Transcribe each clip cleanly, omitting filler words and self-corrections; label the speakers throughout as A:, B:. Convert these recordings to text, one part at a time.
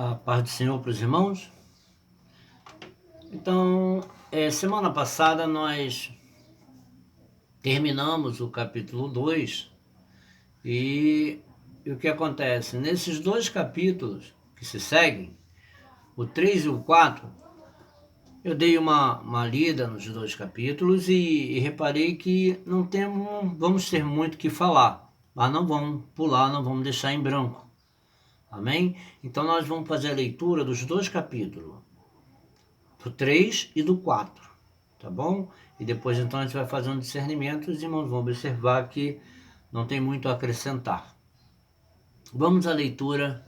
A: A paz do Senhor para os irmãos. Então, semana passada nós terminamos o capítulo 2 e o que acontece? Nesses dois capítulos que se seguem, o 3 e o 4, eu dei uma lida nos dois capítulos e reparei que vamos ter muito o que falar, mas não vamos pular, não vamos deixar em branco. Amém? Então nós vamos fazer a leitura dos dois capítulos, do 3 e do 4, tá bom? E depois então a gente vai fazer um discernimento, os irmãos vão observar que não tem muito a acrescentar. Vamos à leitura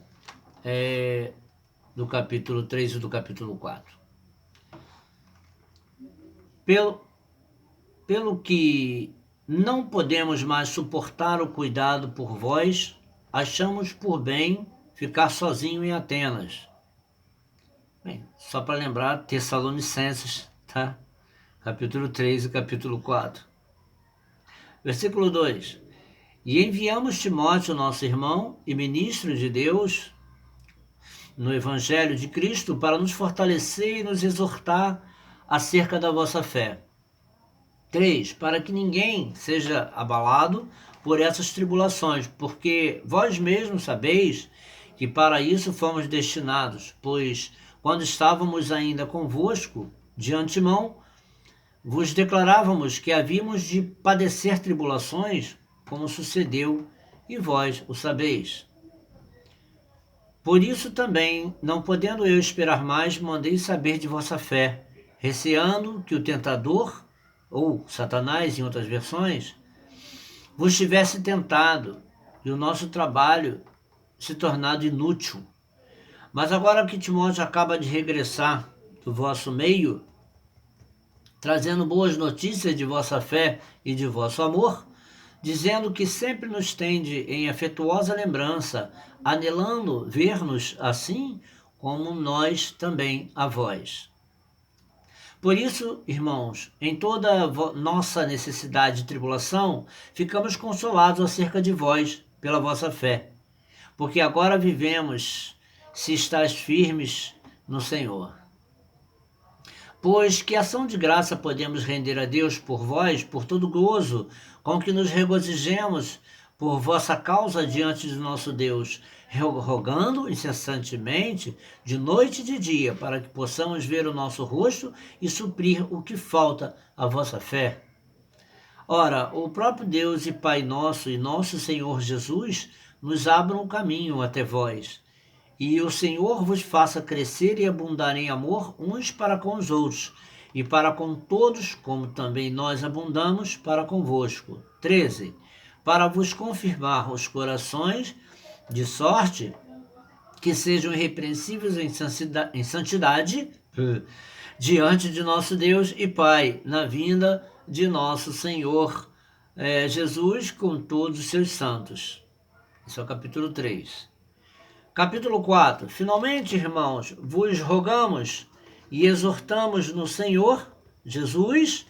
A: do capítulo 3 e do capítulo 4. Pelo que não podemos mais suportar o cuidado por vós, achamos por bem ficar sozinho em Atenas. Bem, só para lembrar, Tessalonicenses, tá? Capítulo 3 e capítulo 4. Versículo 2. E enviamos Timóteo, nosso irmão e ministro de Deus, no Evangelho de Cristo, para nos fortalecer e nos exortar acerca da vossa fé. 3. Para que ninguém seja abalado por essas tribulações, porque vós mesmos sabeis que para isso fomos destinados, pois quando estávamos ainda convosco, de antemão, vos declarávamos que havíamos de padecer tribulações, como sucedeu, e vós o sabeis. Por isso também, não podendo eu esperar mais, mandei saber de vossa fé, receando que o tentador, ou Satanás em outras versões, vos tivesse tentado, e o nosso trabalho se tornado inútil. Mas agora que Timóteo acaba de regressar do vosso meio, trazendo boas notícias de vossa fé e de vosso amor, dizendo que sempre nos tende em afetuosa lembrança, anelando ver-nos assim como nós também a vós. Por isso, irmãos, em toda nossa necessidade e tribulação, ficamos consolados acerca de vós pela vossa fé, porque agora vivemos se estáis firmes no Senhor. Pois que ação de graça podemos render a Deus por vós, por todo gozo, com que nos regozijemos por vossa causa diante do nosso Deus, rogando incessantemente, de noite e de dia, para que possamos ver o nosso rosto e suprir o que falta à vossa fé. Ora, o próprio Deus e Pai nosso e nosso Senhor Jesus nos abram o caminho até vós, e o Senhor vos faça crescer e abundar em amor uns para com os outros, e para com todos, como também nós abundamos para convosco. 13. Para vos confirmar os corações, de sorte que sejam irrepreensíveis em santidade diante de nosso Deus e Pai, na vinda de nosso Senhor Jesus com todos os seus santos. Esse é o capítulo 3. Capítulo 4. Finalmente, irmãos, vos rogamos e exortamos no Senhor Jesus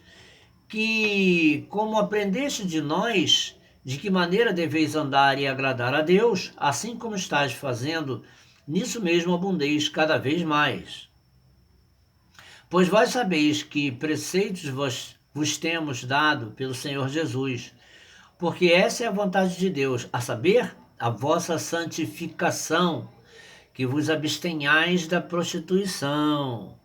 A: que, como aprendeste de nós, de que maneira deveis andar e agradar a Deus, assim como estáis fazendo, nisso mesmo abundeis cada vez mais. Pois vós sabeis que preceitos vos temos dado pelo Senhor Jesus, porque essa é a vontade de Deus, a saber, a vossa santificação, que vos abstenhais da prostituição,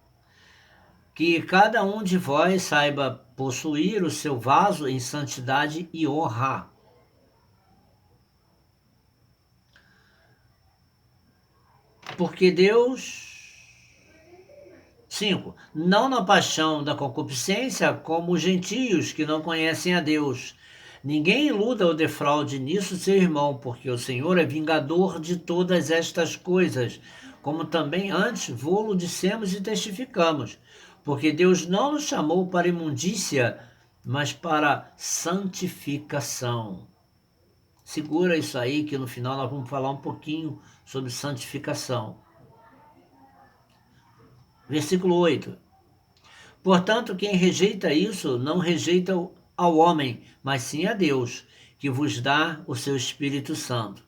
A: que cada um de vós saiba possuir o seu vaso em santidade e honra. Porque Deus... 5. Não na paixão da concupiscência, como os gentios que não conhecem a Deus. Ninguém iluda ou defraude nisso seu irmão, porque o Senhor é vingador de todas estas coisas, como também antes vô-lo dissemos e testificamos. Porque Deus não nos chamou para imundícia, mas para santificação. Segura isso aí, que no final nós vamos falar um pouquinho sobre santificação. Versículo 8. Portanto, quem rejeita isso, não rejeita ao homem, mas sim a Deus, que vos dá o seu Espírito Santo.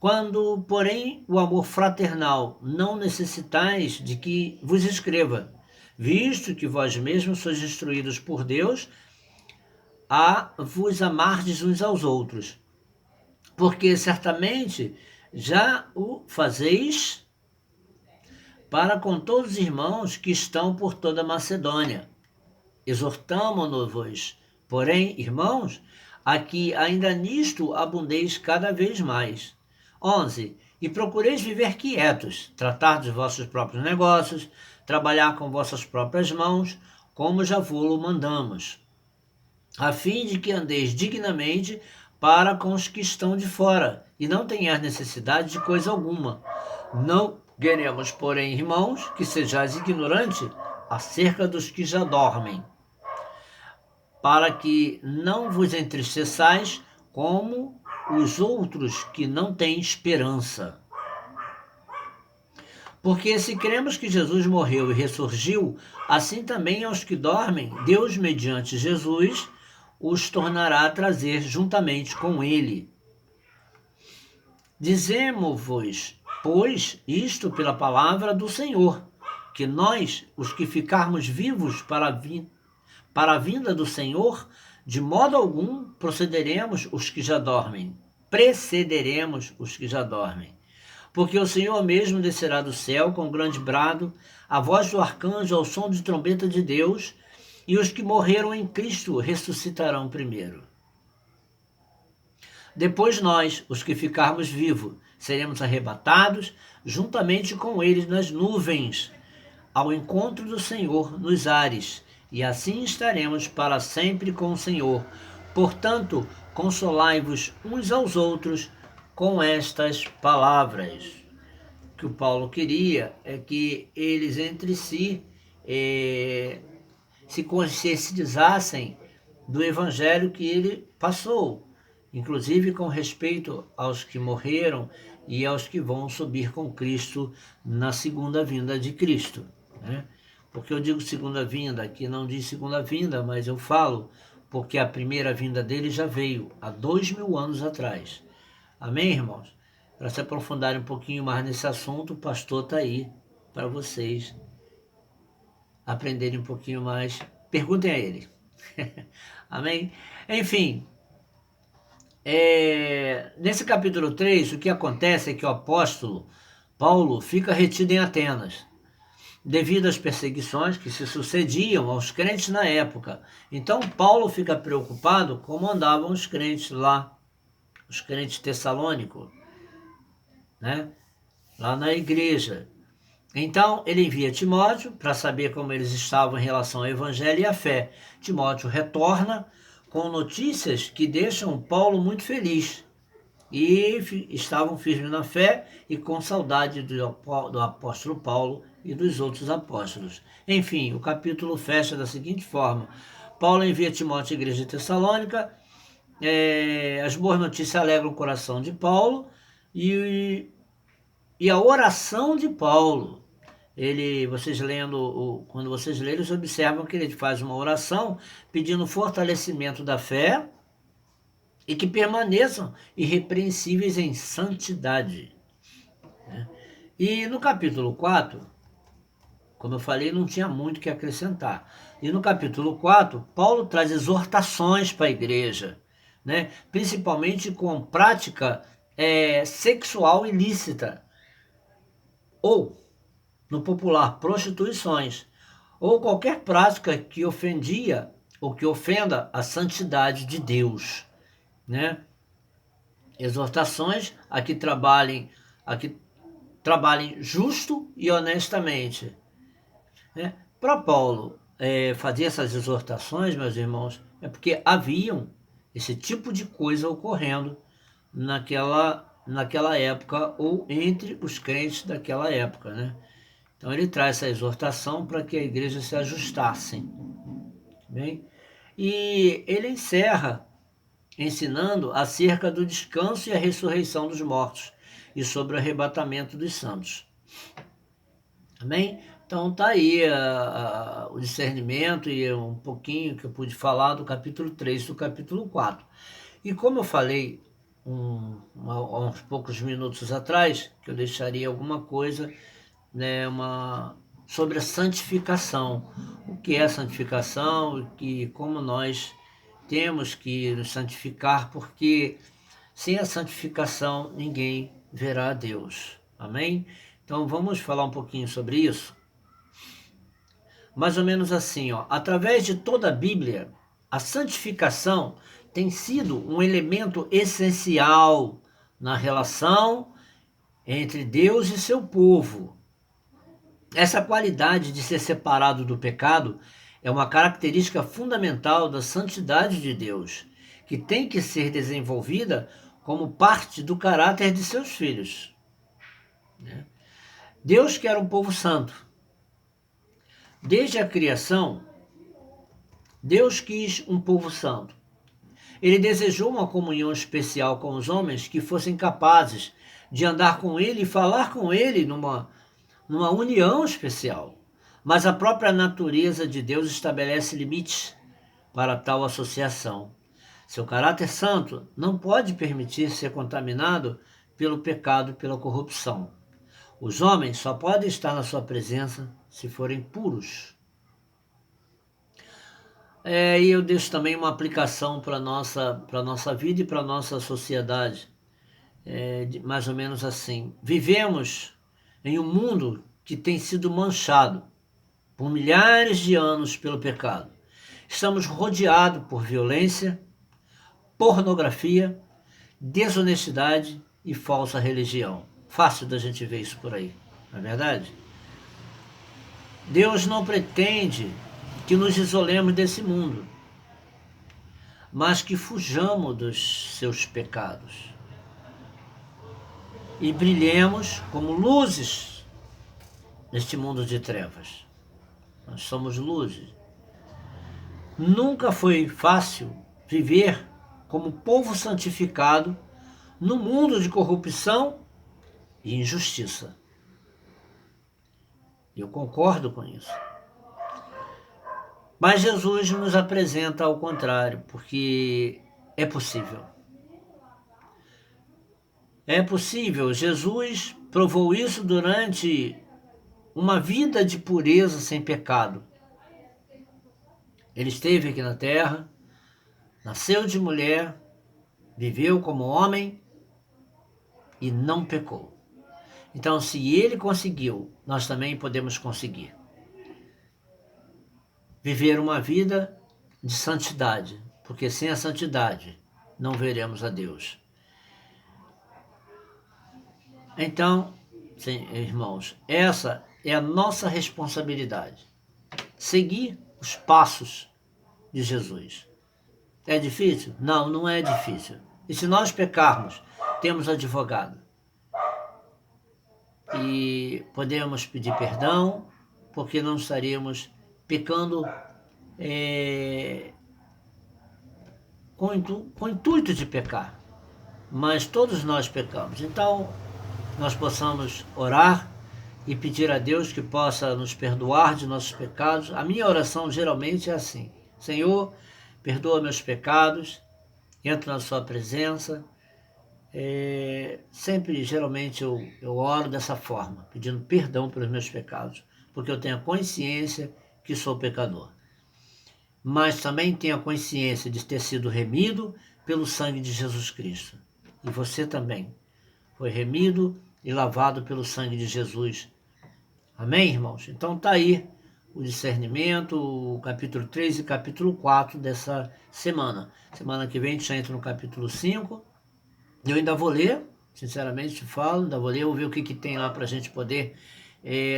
A: Quando, porém, o amor fraternal não necessitais de que vos escreva, visto que vós mesmos sois instruídos por Deus a vos amardes uns aos outros, porque certamente já o fazeis para com todos os irmãos que estão por toda a Macedônia. Exortamo-nos, porém, irmãos, a que ainda nisto abundeis cada vez mais. 11. E procureis viver quietos, tratar dos vossos próprios negócios, trabalhar com vossas próprias mãos, como já vos mandamos, a fim de que andeis dignamente para com os que estão de fora, e não tenhais necessidade de coisa alguma. Não queremos, porém, irmãos, que sejais ignorantes acerca dos que já dormem, para que não vos entristeçais como os outros que não têm esperança. Porque se cremos que Jesus morreu e ressurgiu, assim também aos que dormem, Deus, mediante Jesus, os tornará a trazer juntamente com ele. Dizemo-vos, pois, isto pela palavra do Senhor, que nós, os que ficarmos vivos para a vinda do Senhor, de modo algum precederemos os que já dormem. Porque o Senhor mesmo descerá do céu com grande brado, a voz do arcanjo ao som de trombeta de Deus, e os que morreram em Cristo ressuscitarão primeiro. Depois nós, os que ficarmos vivos, seremos arrebatados juntamente com eles nas nuvens, ao encontro do Senhor nos ares, e assim estaremos para sempre com o Senhor. Portanto, consolai-vos uns aos outros com estas palavras. O que o Paulo queria é que eles entre si se conscientizassem do evangelho que ele passou, inclusive com respeito aos que morreram e aos que vão subir com Cristo na segunda vinda de Cristo, né? Porque eu digo segunda vinda, aqui não diz segunda vinda, mas eu falo porque a primeira vinda dele já veio há 2000 anos atrás. Amém, irmãos? Para se aprofundarem um pouquinho mais nesse assunto, o pastor está aí para vocês aprenderem um pouquinho mais. Perguntem a ele. Amém? Enfim, nesse capítulo 3, o que acontece é que o apóstolo Paulo fica retido em Atenas, devido às perseguições que se sucediam aos crentes na época. Então, Paulo fica preocupado como andavam os crentes lá, os crentes tessalônicos, né? Lá na igreja. Então, ele envia Timóteo para saber como eles estavam em relação ao evangelho e à fé. Timóteo retorna com notícias que deixam Paulo muito feliz. E estavam firmes na fé e com saudade do apóstolo Paulo e dos outros apóstolos. Enfim, o capítulo fecha da seguinte forma. Paulo envia Timóteo à igreja de Tessalônica. As boas notícias alegram o coração de Paulo e a oração de Paulo. Quando vocês lerem, eles observam que ele faz uma oração pedindo fortalecimento da fé e que permaneçam irrepreensíveis em santidade. E no capítulo 4, como eu falei, não tinha muito o que acrescentar. E no capítulo 4, Paulo traz exortações para a igreja, né? Principalmente com prática sexual ilícita, ou, no popular, prostituições, ou qualquer prática que ofendia ou que ofenda a santidade de Deus, né? Exortações a que trabalhem justo e honestamente, né? Para Paulo fazer essas exortações, meus irmãos, é porque haviam esse tipo de coisa ocorrendo naquela época ou entre os crentes daquela época, né? Então ele traz essa exortação para que a igreja se ajustasse, bem? E ele encerra ensinando acerca do descanso e a ressurreição dos mortos e sobre o arrebatamento dos santos. Amém? Então tá aí o discernimento e um pouquinho que eu pude falar do capítulo 3 do capítulo 4. E como eu falei há uns poucos minutos atrás, que eu deixaria alguma coisa, né, sobre a santificação. O que é a santificação e como nós temos que nos santificar, porque sem a santificação ninguém verá a Deus. Amém? Então vamos falar um pouquinho sobre isso. Mais ou menos assim, ó, através de toda a Bíblia, a santificação tem sido um elemento essencial na relação entre Deus e seu povo. Essa qualidade de ser separado do pecado é uma característica fundamental da santidade de Deus, que tem que ser desenvolvida como parte do caráter de seus filhos. Deus quer um povo santo. Desde a criação, Deus quis um povo santo. Ele desejou uma comunhão especial com os homens que fossem capazes de andar com ele e falar com ele numa união especial. Mas a própria natureza de Deus estabelece limites para tal associação. Seu caráter santo não pode permitir ser contaminado pelo pecado e pela corrupção. Os homens só podem estar na sua presença se forem puros. E eu deixo também uma aplicação para a nossa vida e para a nossa sociedade. Mais ou menos assim. Vivemos em um mundo que tem sido manchado por milhares de anos pelo pecado. Estamos rodeados por violência, pornografia, desonestidade e falsa religião. Fácil da gente ver isso por aí, não é verdade? Deus não pretende que nos isolemos desse mundo, mas que fujamos dos seus pecados e brilhemos como luzes neste mundo de trevas. Nós somos luzes. Nunca foi fácil viver como povo santificado no mundo de corrupção e injustiça. Eu concordo com isso. Mas Jesus nos apresenta ao contrário, porque é possível. É possível. Jesus provou isso durante uma vida de pureza sem pecado. Ele esteve aqui na terra, nasceu de mulher, viveu como homem e não pecou. Então, se ele conseguiu, nós também podemos conseguir. Viver uma vida de santidade, porque sem a santidade não veremos a Deus. Então, irmãos, essa é a nossa responsabilidade. Seguir os passos de Jesus. É difícil? Não, não é difícil. E se nós pecarmos, temos advogado. E podemos pedir perdão, porque não estaríamos pecando com o intuito de pecar. Mas todos nós pecamos. Então, nós possamos orar e pedir a Deus que possa nos perdoar de nossos pecados. A minha oração geralmente é assim: Senhor, perdoa meus pecados, entro na sua presença. Geralmente eu oro dessa forma, pedindo perdão pelos meus pecados, porque eu tenho a consciência que sou pecador. Mas também tenho a consciência de ter sido remido pelo sangue de Jesus Cristo. E você também foi remido e lavado pelo sangue de Jesus. Amém, irmãos? Então tá aí o discernimento, o capítulo 3 e capítulo 4 dessa semana. Semana que vem a gente já entra no capítulo 5. Eu ainda vou ler, sinceramente te falo, ainda vou ler, vou ver o que tem lá para a gente poder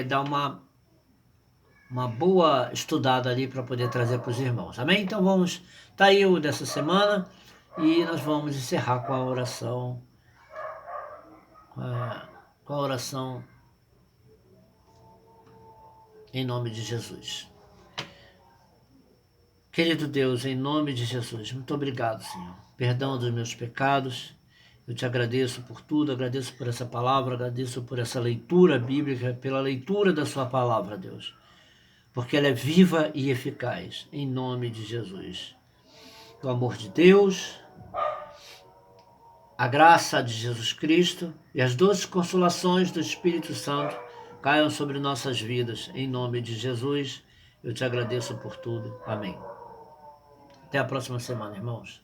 A: dar uma boa estudada ali para poder trazer para os irmãos. Amém? Então vamos, tá aí o dessa semana e nós vamos encerrar com a oração, com a oração em nome de Jesus. Querido Deus, em nome de Jesus, muito obrigado, Senhor. Perdão dos meus pecados. Eu te agradeço por tudo, agradeço por essa palavra, agradeço por essa leitura bíblica, pela leitura da sua palavra, Deus. Porque ela é viva e eficaz, em nome de Jesus. O amor de Deus, a graça de Jesus Cristo e as doces consolações do Espírito Santo caiam sobre nossas vidas. Em nome de Jesus, eu te agradeço por tudo. Amém. Até a próxima semana, irmãos.